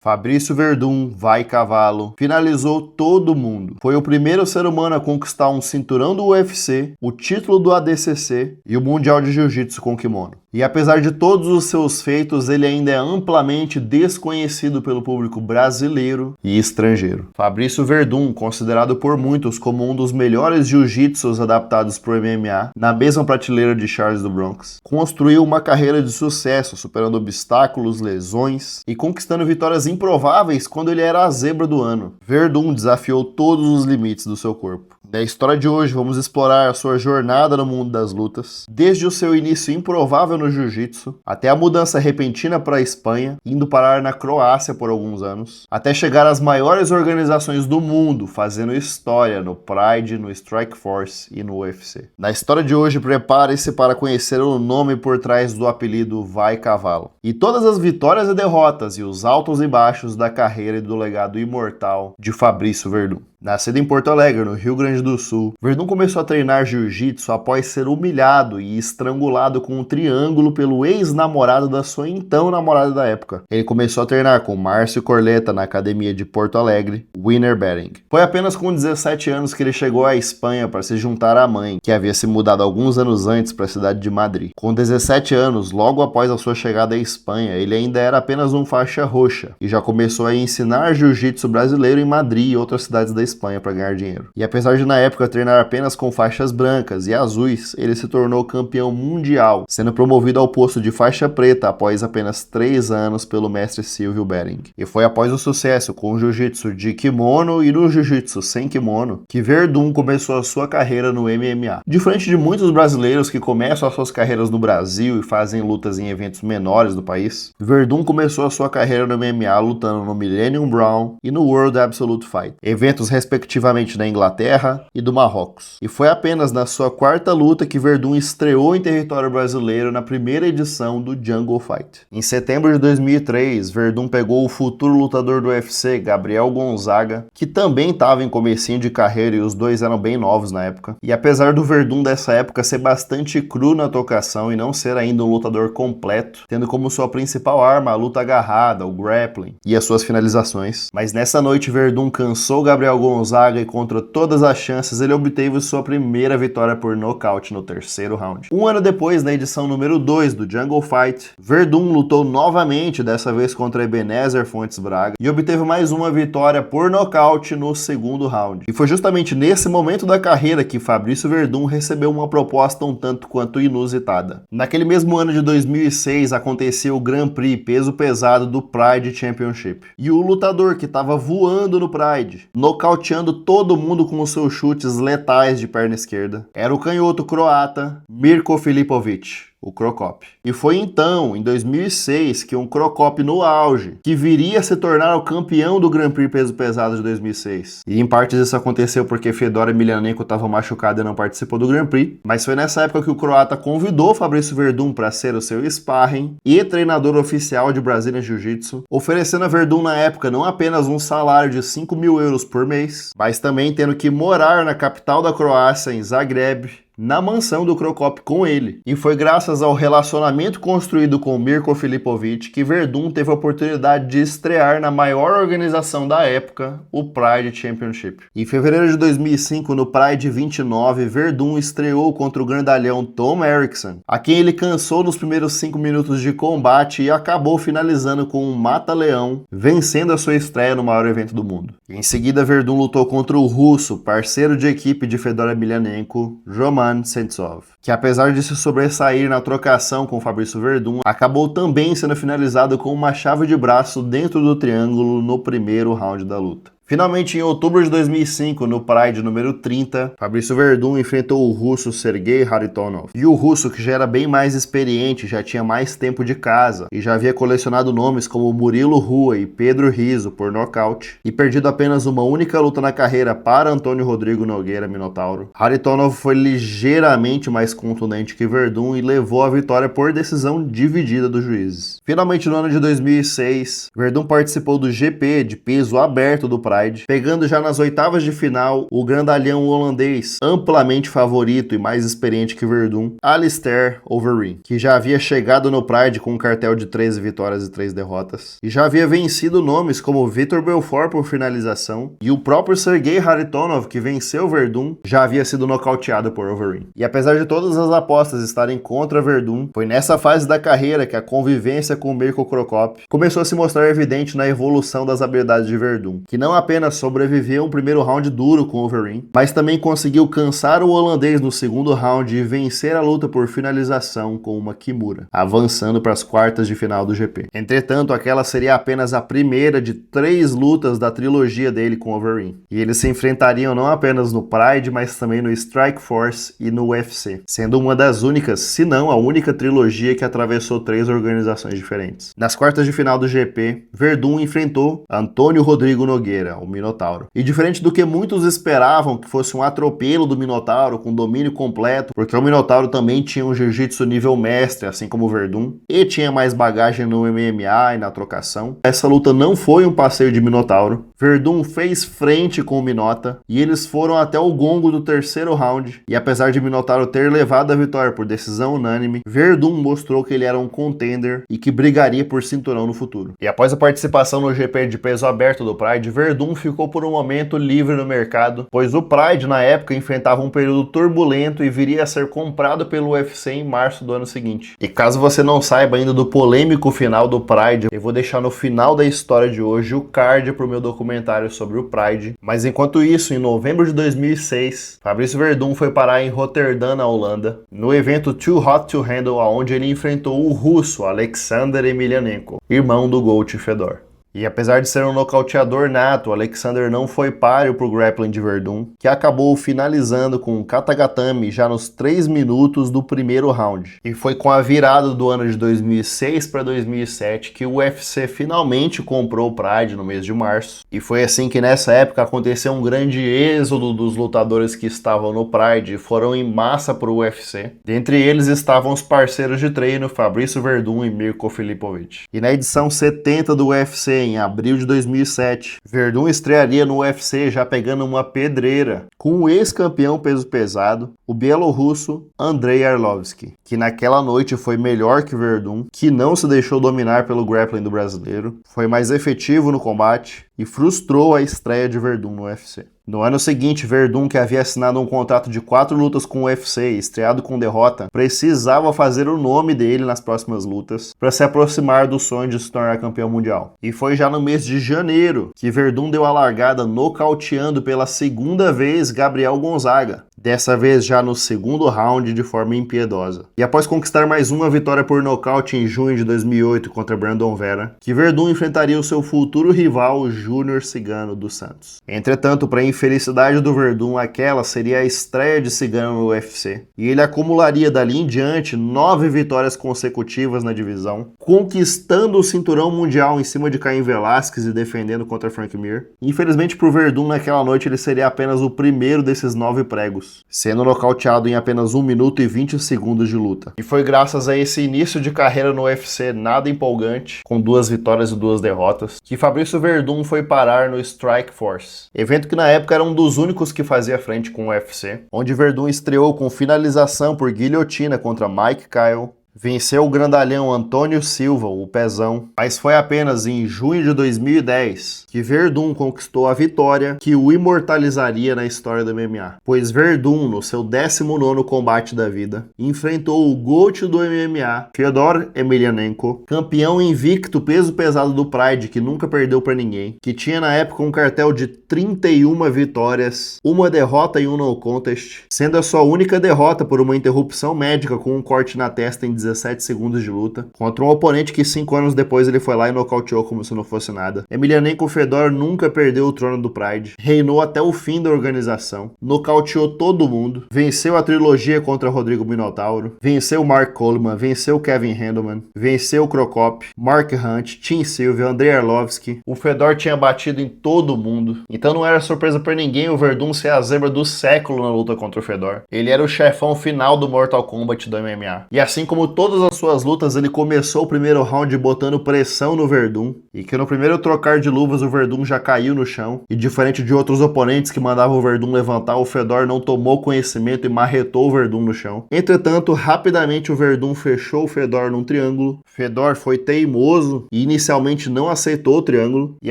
Fabrício Werdum, vai cavalo, finalizou todo mundo. Foi o primeiro ser humano a conquistar um cinturão do UFC, o título do ADCC e o Mundial de Jiu-Jitsu com kimono. E apesar de todos os seus feitos, ele ainda é amplamente desconhecido pelo público brasileiro e estrangeiro. Fabrício Werdum, considerado por muitos como um dos melhores jiu-jitsus adaptados para o MMA, na mesma prateleira de Charles do Bronx, construiu uma carreira de sucesso, superando obstáculos, lesões e conquistando vitórias improváveis quando ele era a zebra do ano. Werdum desafiou todos os limites do seu corpo. Na história de hoje, vamos explorar a sua jornada no mundo das lutas, desde o seu início improvável no jiu-jitsu, até a mudança repentina para a Espanha, indo parar na Croácia por alguns anos, até chegar às maiores organizações do mundo, fazendo história no Pride, no Strikeforce e no UFC. Na história de hoje, prepare-se para conhecer o nome por trás do apelido Vai Cavalo, e todas as vitórias e derrotas e os altos e baixos da carreira e do legado imortal de Fabrício Werdum. Nascido em Porto Alegre, no Rio Grande do Sul, Werdum começou a treinar jiu-jitsu após ser humilhado e estrangulado com um triângulo pelo ex-namorado da sua então namorada da época. Ele começou a treinar com Márcio Corleta na academia de Porto Alegre, Winner Betting. Foi apenas com 17 anos que ele chegou à Espanha para se juntar à mãe, que havia se mudado alguns anos antes para a cidade de Madrid. Com 17 anos, logo após a sua chegada à Espanha, ele ainda era apenas um faixa roxa e já começou a ensinar jiu-jitsu brasileiro em Madrid e outras cidades da Espanha para ganhar dinheiro. E apesar de na época treinar apenas com faixas brancas e azuis, ele se tornou campeão mundial, sendo promovido ao posto de faixa preta após apenas 3 anos pelo mestre Silvio Bering. E foi após o sucesso com o jiu-jitsu de kimono e no jiu-jitsu sem kimono que Werdum começou a sua carreira no MMA. Diferente de muitos brasileiros que começam as suas carreiras no Brasil e fazem lutas em eventos menores do país, Werdum começou a sua carreira no MMA lutando no Millennium Brown e no World Absolute Fight, eventos respectivamente da Inglaterra e do Marrocos. E foi apenas na sua quarta luta que Werdum estreou em território brasileiro na primeira edição do Jungle Fight. Em setembro de 2003, Werdum pegou o futuro lutador do UFC, Gabriel Gonzaga, que também estava em comecinho de carreira e os dois eram bem novos na época. E apesar do Werdum dessa época ser bastante cru na trocação e não ser ainda um lutador completo, tendo como sua principal arma a luta agarrada, o grappling e as suas finalizações, mas nessa noite Werdum cansou Gabriel Gonzaga e contra todas as chances ele obteve sua primeira vitória por nocaute no terceiro round. Um ano depois, na edição número 2 do Jungle Fight, Werdum lutou novamente, dessa vez contra Ebenezer Fontes Braga, e obteve mais uma vitória por nocaute no segundo round. E foi justamente nesse momento da carreira que Fabrício Werdum recebeu uma proposta um tanto quanto inusitada. Naquele mesmo ano de 2006 aconteceu o Grand Prix peso pesado do Pride Championship. E o lutador que estava voando no Pride, nocauteando todo mundo com os seus chutes letais de perna esquerda, era o canhoto croata Mirko Filipovic, o Crocop. E foi então, em 2006, que um Crocop no auge, que viria a se tornar o campeão do Grand Prix peso pesado de 2006. E em parte isso aconteceu porque Fedor Emelianenko estava machucado e não participou do Grand Prix, mas foi nessa época que o croata convidou Fabrício Werdum para ser o seu sparring e treinador oficial de Brazilian Jiu-Jitsu, oferecendo a Werdum na época não apenas um salário de 5 mil euros por mês, mas também tendo que morar na capital da Croácia, em Zagreb, na mansão do Crocop com ele. E foi graças ao relacionamento construído com Mirko Filipovic que Werdum teve a oportunidade de estrear na maior organização da época, o Pride Championship. Em fevereiro de 2005, no Pride 29, Werdum estreou contra o grandalhão Tom Erickson, a quem ele cansou nos primeiros 5 minutos de combate e acabou finalizando com um mata-leão, vencendo a sua estreia no maior evento do mundo. Em seguida, Werdum lutou contra o russo, parceiro de equipe de Fedor Emelianenko, Roman Sentsov, que apesar de se sobressair na trocação com Fabrício Werdum, acabou também sendo finalizado com uma chave de braço dentro do triângulo no primeiro round da luta. Finalmente, em outubro de 2005, no Pride número 30, Fabrício Werdum enfrentou o russo Sergei Kharitonov. E o russo, que já era bem mais experiente, já tinha mais tempo de casa e já havia colecionado nomes como Murilo Rua e Pedro Rizzo por nocaute, e perdido apenas uma única luta na carreira para Antônio Rodrigo Nogueira Minotauro, Kharitonov foi ligeiramente mais contundente que Werdum e levou a vitória por decisão dividida dos juízes. Finalmente, no ano de 2006, Werdum participou do GP de peso aberto do Pride Pride, pegando já nas oitavas de final o grandalhão holandês, amplamente favorito e mais experiente que Werdum, Alistair Overeem, que já havia chegado no Pride com um cartel de 13 vitórias e 3 derrotas, e já havia vencido nomes como Vitor Belfort por finalização, e o próprio Sergei Kharitonov, que venceu Werdum, já havia sido nocauteado por Overeem. E apesar de todas as apostas estarem contra Werdum, foi nessa fase da carreira que a convivência com Mirko Cro Cop começou a se mostrar evidente na evolução das habilidades de Werdum, que não apenas sobreviveu um primeiro round duro com Overeem, mas também conseguiu cansar o holandês no segundo round e vencer a luta por finalização com uma Kimura, avançando para as quartas de final do GP. Entretanto, aquela seria apenas a primeira de 3 lutas da trilogia dele com Overeem, e eles se enfrentariam não apenas no Pride, mas também no Strikeforce e no UFC, sendo uma das únicas, se não a única trilogia que atravessou 3 organizações diferentes. Nas quartas de final do GP, Werdum enfrentou Antônio Rodrigo Nogueira, o Minotauro. E diferente do que muitos esperavam que fosse um atropelo do Minotauro com domínio completo, porque o Minotauro também tinha um jiu-jitsu nível mestre, assim como o Werdum, e tinha mais bagagem no MMA e na trocação, essa luta não foi um passeio de Minotauro. Werdum fez frente com o Minota e eles foram até o gongo do terceiro round, e apesar de Minotauro ter levado a vitória por decisão unânime, Werdum mostrou que ele era um contender e que brigaria por cinturão no futuro. E após a participação no GP de peso aberto do Pride, Werdum ficou por um momento livre no mercado, pois o Pride na época enfrentava um período turbulento e viria a ser comprado pelo UFC em março do ano seguinte. E caso você não saiba ainda do polêmico final do Pride, eu vou deixar no final da história de hoje o card para o meu documentário sobre o Pride. Mas enquanto isso, em novembro de 2006, Fabricio Werdum foi parar em Roterdã, na Holanda, no evento Too Hot to Handle, onde ele enfrentou o russo Alexander Emelianenko, irmão do Gold Fedor. E apesar de ser um nocauteador nato, Alexander não foi páreo para o grappling de Werdum, que acabou finalizando com um katagatame já nos 3 minutos do primeiro round. E foi com a virada do ano de 2006 para 2007 que o UFC finalmente comprou o Pride no mês de março. E foi assim que nessa época aconteceu um grande êxodo dos lutadores que estavam no Pride e foram em massa para o UFC. Dentre eles estavam os parceiros de treino Fabricio Werdum e Mirko Filipovic. E na edição 70 do UFC, em abril de 2007, Werdum estrearia no UFC já pegando uma pedreira com o ex-campeão peso pesado, o bielorrusso Andrei Arlovski, que naquela noite foi melhor que Werdum, que não se deixou dominar pelo grappling do brasileiro, foi mais efetivo no combate e frustrou a estreia de Werdum no UFC. No ano seguinte, Werdum, que havia assinado um contrato de 4 lutas com o UFC e estreado com derrota, precisava fazer o nome dele nas próximas lutas para se aproximar do sonho de se tornar campeão mundial. E foi já no mês de janeiro que Werdum deu a largada nocauteando pela segunda vez Gabriel Gonzaga, dessa vez já no segundo round de forma impiedosa. E após conquistar mais uma vitória por nocaute em junho de 2008 contra Brandon Vera, que Werdum enfrentaria o seu futuro rival Júnior Cigano dos Santos. Entretanto, para infelicidade do Werdum, aquela seria a estreia de Cigano no UFC, e ele acumularia dali em diante 9 vitórias consecutivas na divisão, conquistando o cinturão mundial em cima de Caim Velasquez e defendendo contra Frank Mir. Infelizmente para o Werdum, naquela noite ele seria apenas o primeiro desses 9 pregos, sendo nocauteado em apenas 1 minuto e 20 segundos de luta. E foi graças a esse início de carreira no UFC nada empolgante, com 2 vitórias e 2 derrotas, que Fabricio Werdum foi parar no Strikeforce, evento que na época era um dos únicos que fazia frente com o UFC, onde Werdum estreou com finalização por guilhotina contra Mike Kyle, venceu o grandalhão Antônio Silva, o Pezão, mas foi apenas em junho de 2010 que Werdum conquistou a vitória que o imortalizaria na história do MMA, pois Werdum, no seu 19º combate da vida, enfrentou o GOAT do MMA, Fedor Emelianenko, campeão invicto peso pesado do Pride, que nunca perdeu para ninguém, que tinha na época um cartel de 31 vitórias, 1 derrota e 1 no contest, sendo a sua única derrota por uma interrupção médica com um corte na testa em 17 segundos de luta, contra um oponente que 5 anos depois ele foi lá e nocauteou como se não fosse nada. Emelianenko Fedor nunca perdeu o trono do Pride, reinou até o fim da organização, nocauteou todo mundo, venceu a trilogia contra Rodrigo Minotauro, venceu Mark Coleman, venceu Kevin Randleman, venceu Cro Cop, Mark Hunt, Tim Sylvia, Andrei Arlovski. O Fedor tinha batido em todo mundo, então não era surpresa para ninguém o Werdum ser a zebra do século na luta contra o Fedor. Ele era o chefão final do Mortal Kombat do MMA. E assim como todas as suas lutas, ele começou o primeiro round botando pressão no Werdum, e que no primeiro trocar de luvas o Werdum já caiu no chão, e diferente de outros oponentes que mandavam o Werdum levantar, o Fedor não tomou conhecimento e marretou o Werdum no chão. Entretanto, rapidamente o Werdum fechou o Fedor num triângulo. Fedor foi teimoso e inicialmente não aceitou o triângulo, e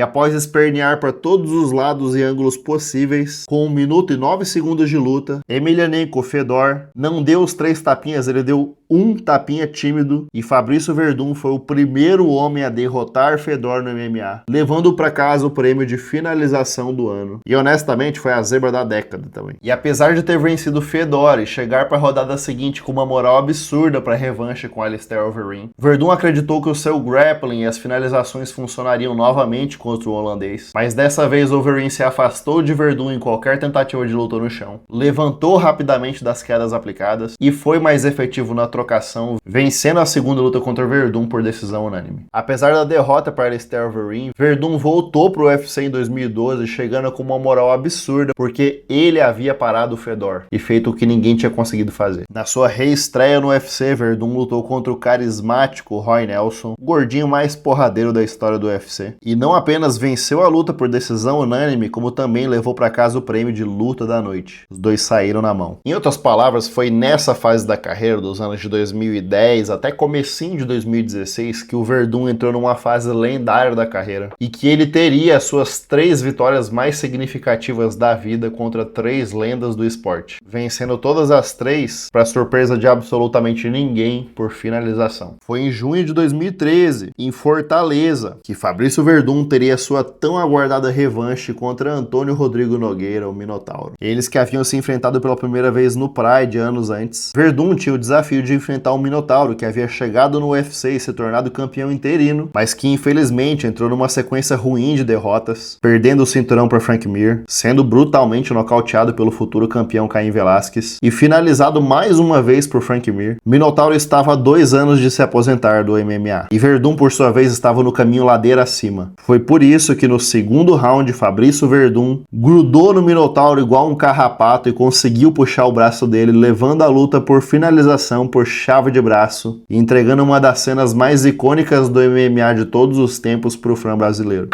após espernear para todos os lados e ângulos possíveis, com 1 minuto e 9 segundos de luta, Emelianenko Fedor não deu os 3 tapinhas, ele deu um tapinha tímido, e Fabrício Werdum foi o primeiro homem a derrotar Fedor no MMA, levando para casa o prêmio de finalização do ano. E honestamente foi a zebra da década também. E apesar de ter vencido Fedor e chegar para a rodada seguinte com uma moral absurda para revanche com Alistair Overeem, Werdum acreditou que o seu grappling e as finalizações funcionariam novamente contra o holandês, mas dessa vez Overeem se afastou de Werdum em qualquer tentativa de luta no chão, levantou rapidamente das quedas aplicadas e foi mais efetivo na trocação, vencendo a segunda luta contra Werdum por decisão unânime. Apesar da derrota para Alistair Overeem, Werdum voltou para o UFC em 2012, chegando com uma moral absurda, porque ele havia parado o Fedor e feito o que ninguém tinha conseguido fazer. Na sua reestreia no UFC, Werdum lutou contra o carismático Roy Nelson, o gordinho mais porradeiro da história do UFC, e não apenas venceu a luta por decisão unânime, como também levou para casa o prêmio de luta da noite. Os dois saíram na mão. Em outras palavras, foi nessa fase da carreira, dos anos de 2010 até comecinho de 2016, que o Werdum entrou numa fase lendária da carreira e que ele teria as suas 3 vitórias mais significativas da vida contra 3 lendas do esporte, vencendo todas as 3 para surpresa de absolutamente ninguém por finalização. Foi em junho de 2013, em Fortaleza, que Fabrício Werdum teria sua tão aguardada revanche contra Antônio Rodrigo Nogueira, o Minotauro. Eles que haviam se enfrentado pela primeira vez no Pride anos antes. Werdum tinha o desafio de enfrentar o Minotauro, que havia chegado no UFC e se tornado campeão interino, mas que infelizmente entrou numa sequência ruim de derrotas, perdendo o cinturão para Frank Mir, sendo brutalmente nocauteado pelo futuro campeão Caim Velasquez e finalizado mais uma vez por Frank Mir. Minotauro estava há 2 anos de se aposentar do MMA, e Werdum por sua vez estava no caminho ladeira acima. Foi por isso que no segundo round Fabrício Werdum grudou no Minotauro igual um carrapato e conseguiu puxar o braço dele, levando a luta por finalização por chave de braço e entregando uma das cenas mais icônicas do MMA de todos os tempos para o fã brasileiro.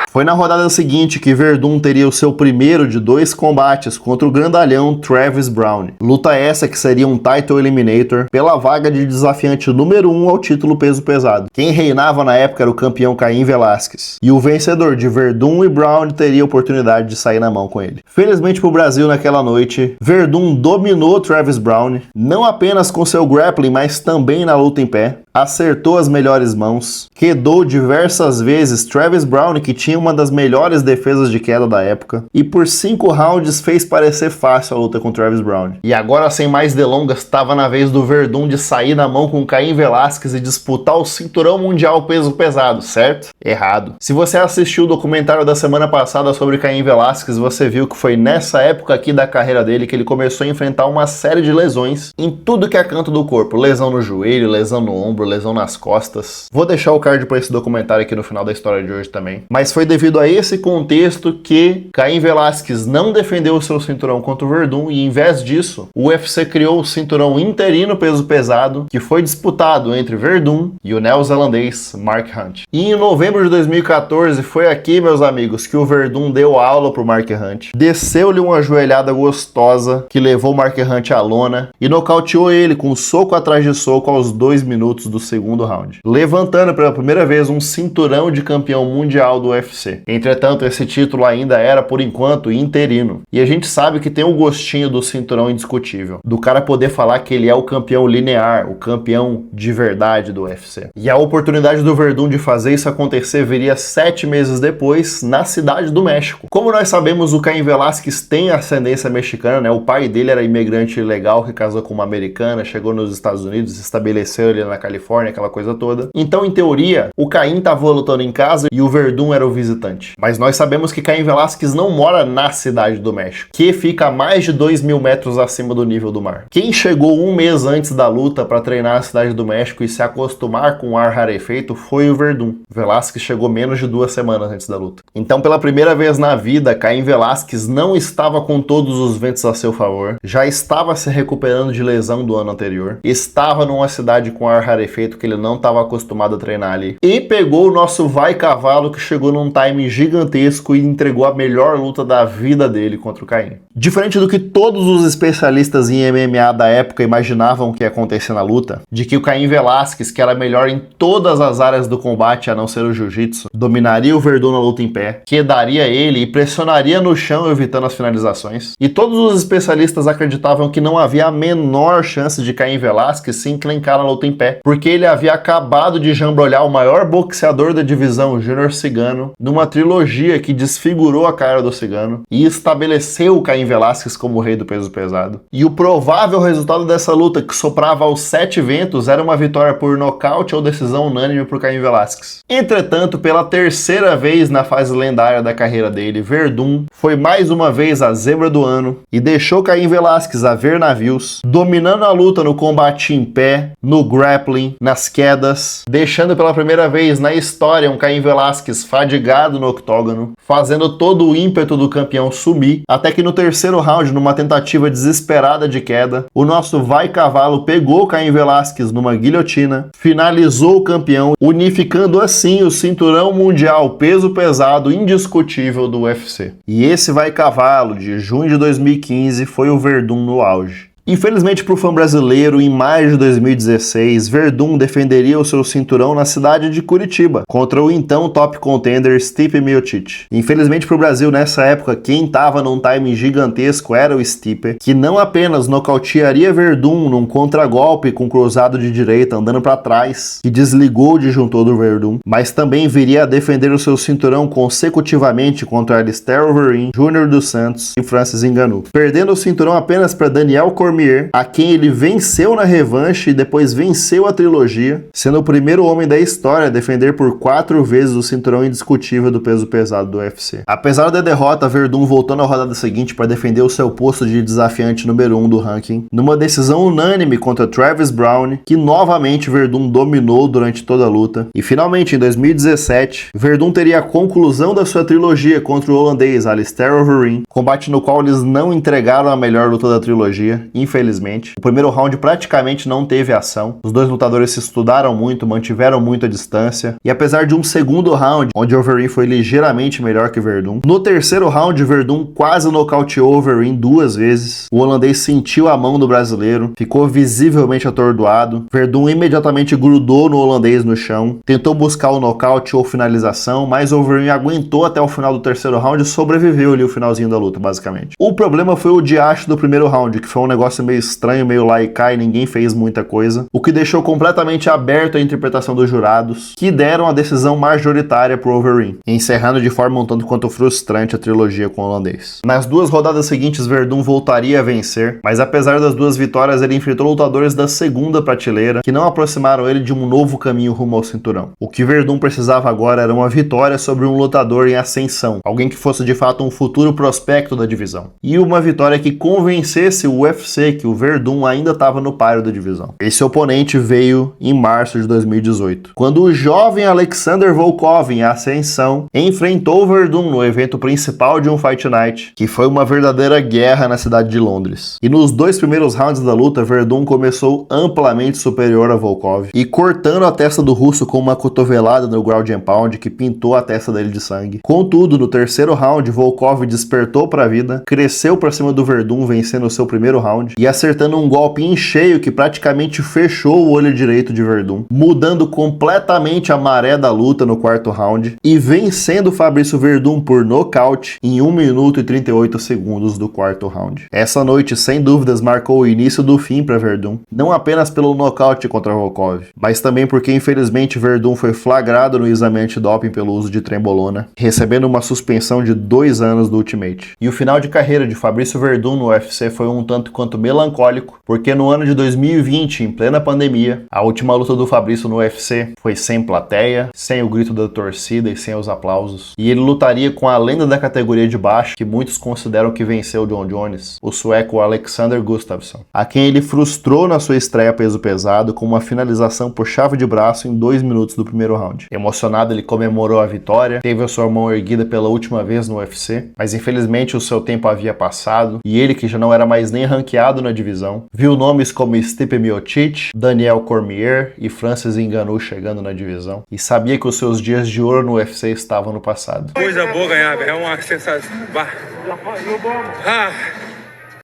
Foi na rodada seguinte que Werdum teria o seu primeiro de 2 combates contra o grandalhão Travis Browne. Luta essa que seria um title eliminator pela vaga de desafiante número 1 ao título peso pesado. Quem reinava na época era o campeão Caim Velasquez, e o vencedor de Werdum e Browne teria a oportunidade de sair na mão com ele. Felizmente para o Brasil naquela noite, Werdum dominou Travis Browne, não apenas com seu grappling, mas também na luta em pé. Acertou as melhores mãos, quedou diversas vezes Travis Browne, que tinha uma das melhores defesas de queda da época, e por 5 rounds fez parecer fácil a luta com Travis Browne. E agora, sem mais delongas, estava na vez do Werdum de sair na mão com Caim Velasquez e disputar o cinturão mundial peso pesado, certo? Errado. Se você assistiu o documentário da semana passada sobre Caim Velasquez, você viu que foi nessa época aqui da carreira dele que ele começou a enfrentar uma série de lesões em tudo que é canto do corpo. Lesão no joelho, lesão no ombro, lesão nas costas. Vou deixar o card para esse documentário aqui no final da história de hoje também. Mas foi devido a esse contexto que Caim Velasquez não defendeu o seu cinturão contra o Werdum, e em vez disso, o UFC criou o cinturão interino peso pesado, que foi disputado entre Werdum e o neozelandês Mark Hunt. E em novembro de 2014, foi aqui, meus amigos, que o Werdum deu aula pro Mark Hunt, desceu-lhe uma joelhada gostosa que levou o Mark Hunt à lona e nocauteou ele com soco atrás de soco aos 2 minutos do segundo round, levantando pela primeira vez um cinturão de campeão mundial do UFC. Entretanto, esse título ainda era, por enquanto, interino. E a gente sabe que tem o gostinho do cinturão indiscutível, do cara poder falar que ele é o campeão linear, o campeão de verdade do UFC. E a oportunidade do Werdum de fazer isso acontecer viria 7 meses depois, na cidade do México. Como nós sabemos, o Caim Velasquez tem ascendência mexicana, né? O pai dele era imigrante ilegal que casou com uma americana, chegou nos Estados Unidos, se estabeleceu ali na Califórnia, Califórnia, aquela coisa toda. Então, em teoria, o Cain estava lutando em casa e o Verdun era o visitante. Mas nós sabemos que Cain Velasquez não mora na cidade do México, que fica a mais de 2.000 metros acima do nível do mar. Quem chegou um mês antes da luta para treinar a cidade do México e se acostumar com o ar rarefeito foi o Verdun. Velasquez chegou menos de 2 semanas antes da luta. Então, pela primeira vez na vida, Cain Velasquez não estava com todos os ventos a seu favor, já estava se recuperando de lesão do ano anterior, estava numa cidade com ar rarefeito que ele não estava acostumado a treinar ali, e pegou o nosso vai cavalo que chegou num time gigantesco e entregou a melhor luta da vida dele contra o Cain. Diferente do que todos os especialistas em MMA da época imaginavam que ia acontecer na luta, de que o Cain Velasquez, que era melhor em todas as áreas do combate a não ser o jiu-jitsu, dominaria o Verdun na luta em pé, quedaria ele e pressionaria no chão evitando as finalizações, e todos os especialistas acreditavam que não havia a menor chance de Cain Velasquez se encrencar na luta em pé, porque ele havia acabado de jambrolhar o maior boxeador da divisão, Junior Cigano, numa trilogia que desfigurou a cara do Cigano e estabeleceu o Cain Velasquez como o rei do peso pesado. E o provável resultado dessa luta, que soprava aos 7 ventos, era uma vitória por nocaute ou decisão unânime por Cain Velasquez. Entretanto, pela terceira vez na fase lendária da carreira dele, Verdun foi mais uma vez a zebra do ano e deixou Cain Velasquez a ver navios, dominando a luta no combate em pé, no grappling, nas quedas, deixando pela primeira vez na história um Cain Velasquez fadigado no octógono, fazendo todo o ímpeto do campeão sumir, até que no terceiro round, numa tentativa desesperada de queda, o nosso vai cavalo pegou Cain Velasquez numa guilhotina, finalizou o campeão, unificando assim o cinturão mundial peso pesado indiscutível do UFC. E esse vai cavalo de junho de 2015 foi o Verdun no auge. Infelizmente para o fã brasileiro, em maio de 2016, Verdun defenderia o seu cinturão na cidade de Curitiba, contra o então top contender Stipe Miocic. Infelizmente para o Brasil, nessa época, quem estava num time gigantesco era o Stipe, que não apenas nocautearia Verdun num contragolpe com cruzado de direita andando para trás, que desligou o disjuntor do Verdun, mas também viria a defender o seu cinturão consecutivamente contra Alistair Overeem, Júnior dos Santos e Francis Ngannou, perdendo o cinturão apenas para Daniel Cormier, a quem ele venceu na revanche e depois venceu a trilogia, sendo o primeiro homem da história a defender por 4 vezes o cinturão indiscutível do peso pesado do UFC. Apesar da derrota, Verdun voltou na rodada seguinte para defender o seu posto de desafiante número 1 do ranking, numa decisão unânime contra Travis Browne, que novamente Verdun dominou durante toda a luta. E finalmente, em 2017, Verdun teria a conclusão da sua trilogia contra o holandês Alistair Overeem, combate no qual eles não entregaram a melhor luta da trilogia, infelizmente. O primeiro round praticamente não teve ação. Os dois lutadores se estudaram muito, mantiveram muito a distância. E apesar de um segundo round, onde Overeem foi ligeiramente melhor que Verdun, no terceiro round, Verdun quase nocauteou Overeem 2 vezes. O holandês sentiu a mão do brasileiro, ficou visivelmente atordoado. Verdun imediatamente grudou no holandês no chão, tentou buscar o nocaute ou finalização, mas Overeem aguentou até o final do terceiro round e sobreviveu ali o finalzinho da luta, basicamente. O problema foi o diacho do primeiro round, que foi um negócio meio estranho, meio lá e cá, e ninguém fez muita coisa, o que deixou completamente aberto a interpretação dos jurados, que deram a decisão majoritária pro Overeem, encerrando de forma um tanto quanto frustrante a trilogia com o holandês. Nas 2 rodadas seguintes, Verdun voltaria a vencer, mas apesar das 2 vitórias, ele enfrentou lutadores da segunda prateleira, que não aproximaram ele de um novo caminho rumo ao cinturão. O que Verdun precisava agora era uma vitória sobre um lutador em ascensão, alguém que fosse de fato um futuro prospecto da divisão, e uma vitória que convencesse o UFC que o Verdun ainda estava no páreo da divisão. Esse oponente veio em março de 2018, quando o jovem Alexander Volkov, em ascensão, enfrentou o Verdun no evento principal de um Fight Night, que foi uma verdadeira guerra na cidade de Londres. E nos 2 primeiros rounds da luta, Verdun começou amplamente superior a Volkov, e cortando a testa do russo com uma cotovelada no ground and pound que pintou a testa dele de sangue. Contudo, no terceiro round, Volkov despertou para a vida, cresceu para cima do Verdun, vencendo o seu primeiro round, e acertando um golpe em cheio que praticamente fechou o olho direito de Verdun, mudando completamente a maré da luta no quarto round e vencendo Fabrício Verdun por nocaute em 1 minuto e 38 segundos do quarto round. Essa noite, sem dúvidas, marcou o início do fim para Verdun, não apenas pelo nocaute contra Volkov, mas também porque infelizmente Verdun foi flagrado no exame antidoping pelo uso de trembolona, recebendo uma suspensão de 2 anos do Ultimate. E o final de carreira de Fabrício Verdun no UFC foi um tanto quanto momento melancólico, porque no ano de 2020, em plena pandemia, a última luta do Fabrício no UFC foi sem plateia, sem o grito da torcida e sem os aplausos. E ele lutaria com a lenda da categoria de baixo, que muitos consideram que venceu o John Jones, o sueco Alexander Gustafsson, a quem ele frustrou na sua estreia peso pesado com uma finalização por chave de braço em 2 minutos do primeiro round. Emocionado, ele comemorou a vitória, teve a sua mão erguida pela última vez no UFC, mas infelizmente o seu tempo havia passado e ele, que já não era mais nem ranqueado na divisão, viu nomes como Stipe Miocic, Daniel Cormier e Francis Ngannou chegando na divisão e sabia que os seus dias de ouro no UFC estavam no passado. Coisa boa ganhar, é uma sensação.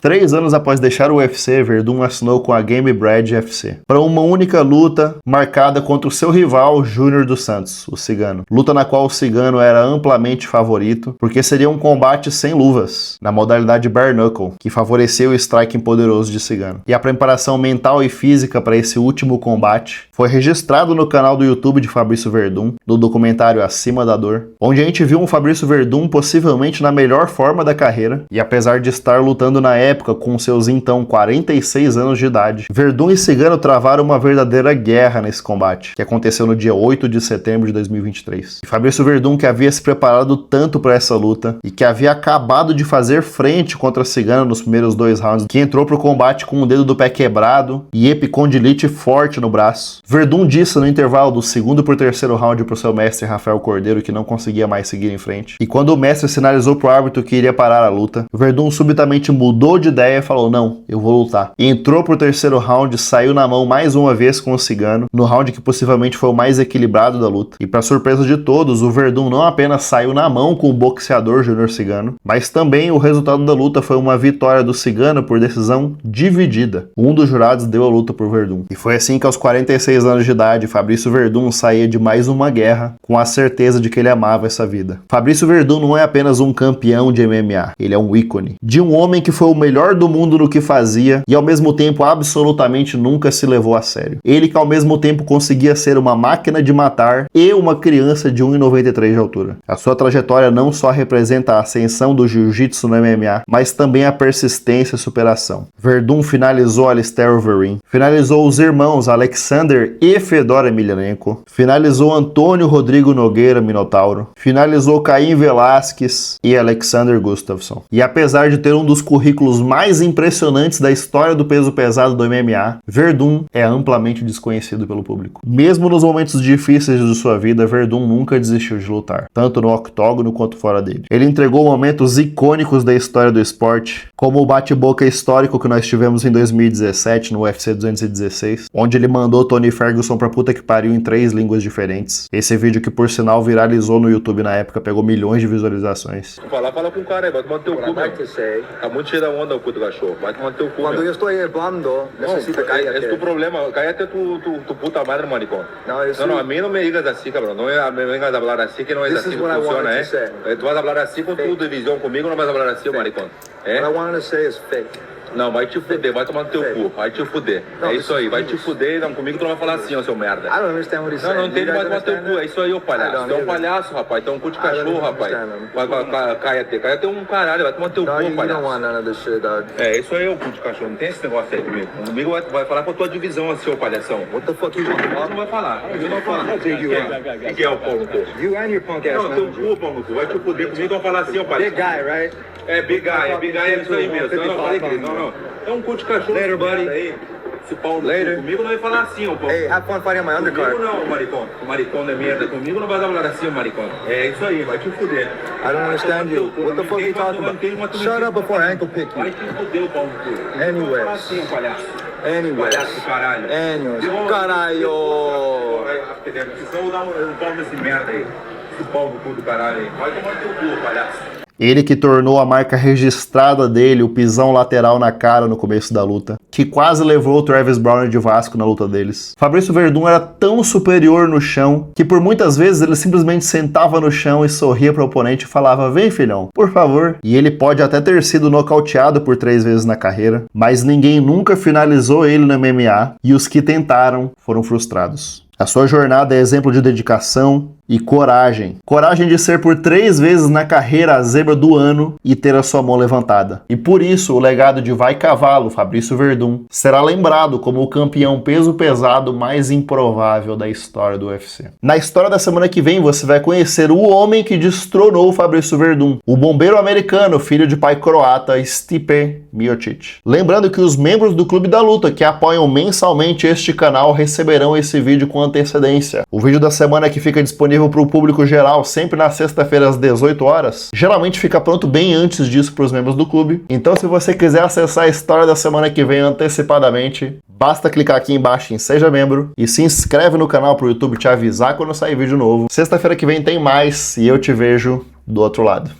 3 anos após deixar o UFC, Werdum assinou com a Gamebred FC para uma única luta marcada contra o seu rival Júnior dos Santos, o Cigano. Luta na qual o Cigano era amplamente favorito, porque seria um combate sem luvas, na modalidade Bare Knuckle, que favoreceu o striking poderoso de Cigano. E a preparação mental e física para esse último combate foi registrado no canal do YouTube de Fabrício Werdum, no documentário Acima da Dor, onde a gente viu um Fabrício Werdum possivelmente na melhor forma da carreira, e apesar de estar lutando na época com seus então 46 anos de idade, Werdum e Cigano travaram uma verdadeira guerra nesse combate, que aconteceu no dia 8 de setembro de 2023. E Fabrício Werdum, que havia se preparado tanto para essa luta e que havia acabado de fazer frente contra Cigano nos primeiros 2 rounds, que entrou pro combate com o dedo do pé quebrado e epicondilite forte no braço. Werdum disse no intervalo do segundo pro terceiro round pro seu mestre Rafael Cordeiro que não conseguia mais seguir em frente. E quando o mestre sinalizou pro árbitro que iria parar a luta, Werdum subitamente mudou de ideia e falou: não, eu vou lutar. Entrou pro terceiro round, saiu na mão mais uma vez com o Cigano, no round que possivelmente foi o mais equilibrado da luta. E para surpresa de todos, o Werdum não apenas saiu na mão com o boxeador Júnior Cigano, mas também o resultado da luta foi uma vitória do Cigano por decisão dividida. Um dos jurados deu a luta por Werdum. E foi assim que aos 46 anos de idade, Fabrício Werdum saía de mais uma guerra com a certeza de que ele amava essa vida. Fabrício Werdum não é apenas um campeão de MMA, ele é um ícone de um homem que foi o melhor do mundo no que fazia e ao mesmo tempo absolutamente nunca se levou a sério. Ele que ao mesmo tempo conseguia ser uma máquina de matar e uma criança de 1,93 de altura. A sua trajetória não só representa a ascensão do jiu-jitsu no MMA, mas também a persistência e superação. Werdum finalizou Alistair Overeem, finalizou os irmãos Alexander e Fedor Emelianenko, finalizou Antônio Rodrigo Nogueira Minotauro, finalizou Caim Velasquez e Alexander Gustafsson. E apesar de ter um dos currículos mais impressionantes da história do peso pesado do MMA, Werdum é amplamente desconhecido pelo público. Mesmo nos momentos difíceis de sua vida, Werdum nunca desistiu de lutar, tanto no octógono quanto fora dele. Ele entregou momentos icônicos da história do esporte, como o bate-boca histórico que nós tivemos em 2017 no UFC 216, onde ele mandou Tony Ferguson pra puta que pariu em 3 línguas diferentes. Esse vídeo, que por sinal viralizou no YouTube na época, pegou milhões de visualizações. Fala com o cara aí, vai tomar teu cu, meu. Tá muito cheio da onda o cu do cachorro, vai tomar teu cu. Quando eu estou hablando, necessita cállate. Es tu problema, cállate tu puta madre, maricón. No, a mí no me digas así, cabrón, no me vengas a hablar así, que no es así que funciona, Tu vas a hablar así con tu división, conmigo no vas a hablar así, maricón. What I want to say is fake. Não, vai te fuder, vai tomar no teu cu, vai te fuder. É isso aí, vai te fuder, não, comigo tu não vai falar assim, ó, seu merda. Não entende, vai tomar no teu cu, é isso aí, ô palhaço. Tu é um palhaço, rapaz, tu é um cu de cachorro, rapaz. Cállate um caralho, vai tomar no teu cu, palhaço. É, isso aí é o cu de cachorro, não tem esse negócio aí comigo. Comigo vai falar com a tua divisão, assim, ô palhação. What the fuck you want? Não vai falar, eu não vai falar. Quem é o pau no cu? You and your punk ass. Não, teu cu, pau no cu, vai te fuder, comigo tu vai falar assim, ô palhaço. Big guy, right? Big guy, é isso aí mesmo. Não, falei que não. É um cu de cachorro. Later, buddy. Aí. Esse pau no cu. Comigo não vai falar assim, ó. Hey, have fun fighting my undercard. Comigo não, maricão. Maricão de merda. Comigo não vai falar assim, maricão. É isso aí, vai te fuder. I don't understand you. What the fuck are you talking about? Shut up before I ankle pick you. Vai te fuder o pau no cu. Anyways. Fala assim, palhaço. Anyways. Palhaço, caralho. Anyways. Caralho. Precisamos dar um pau nesse merda aí. Esse pau no cu do caralho aí. Vai tomar teu cu, palhaço. Ele que tornou a marca registrada dele, o pisão lateral na cara no começo da luta, que quase levou o Travis Browner de Vasco na luta deles. Fabrício Werdum era tão superior no chão que por muitas vezes ele simplesmente sentava no chão e sorria para o oponente e falava: vem filhão, por favor. E ele pode até ter sido nocauteado por 3 vezes na carreira, mas ninguém nunca finalizou ele no MMA e os que tentaram foram frustrados. A sua jornada é exemplo de dedicação, e coragem. Coragem de ser por 3 vezes na carreira a zebra do ano e ter a sua mão levantada. E por isso o legado de Vai Cavalo, Fabrício Werdum, será lembrado como o campeão peso pesado mais improvável da história do UFC. Na história da semana que vem você vai conhecer o homem que destronou o Fabrício Werdum, o bombeiro americano, filho de pai croata, Stipe Miocic. Lembrando que os membros do Clube da Luta que apoiam mensalmente este canal receberão esse vídeo com antecedência. O vídeo da semana que fica disponível para o público geral sempre na sexta-feira às 18 horas, geralmente fica pronto bem antes disso para os membros do clube. Então se você quiser acessar a história da semana que vem antecipadamente, basta clicar aqui embaixo em Seja Membro e se inscreve no canal para o YouTube te avisar quando sair vídeo novo. Sexta-feira que vem tem mais e eu te vejo do outro lado.